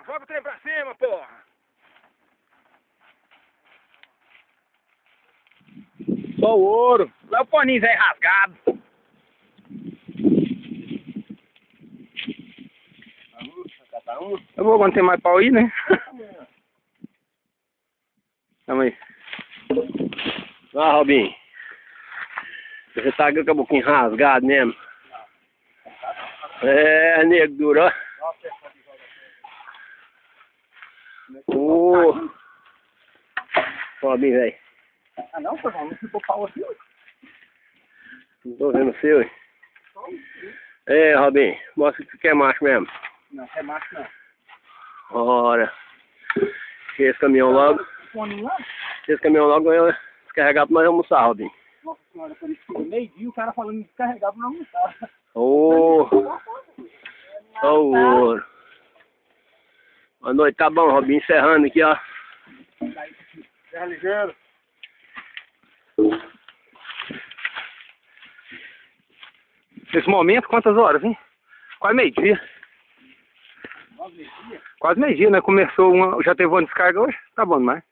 Joga o trem pra cima, porra! Só o ouro. Lá o paninho velho rasgado. Eu vou quando tem mais pau aí, né? Tamo aí. Ah, Robinho. Você tá com o caboquinho rasgado mesmo. É, nego duro, ó. Ô, Robinho, velho. Ah não, pô, não ficou pau aqui, ué. Não tô vendo o seu, hein? É, Robinho, mostra que tu quer macho mesmo. Não, é macho não. Ora. Esse caminhão logo. Paninho lá? Esse caminhão logo vai descarregar pra nós almoçar, Robinho. Nossa senhora, por isso que meio-dia o cara falando de descarregar pra não almoçar. Ô, ouro. Boa noite, tá bom, Robinho, encerrando aqui, ó. Serra ligeiro. Nesse momento, quantas horas, hein? Quase meio-dia. Quase meio-dia, né? Começou uma. Já teve uma descarga hoje? Tá bom demais.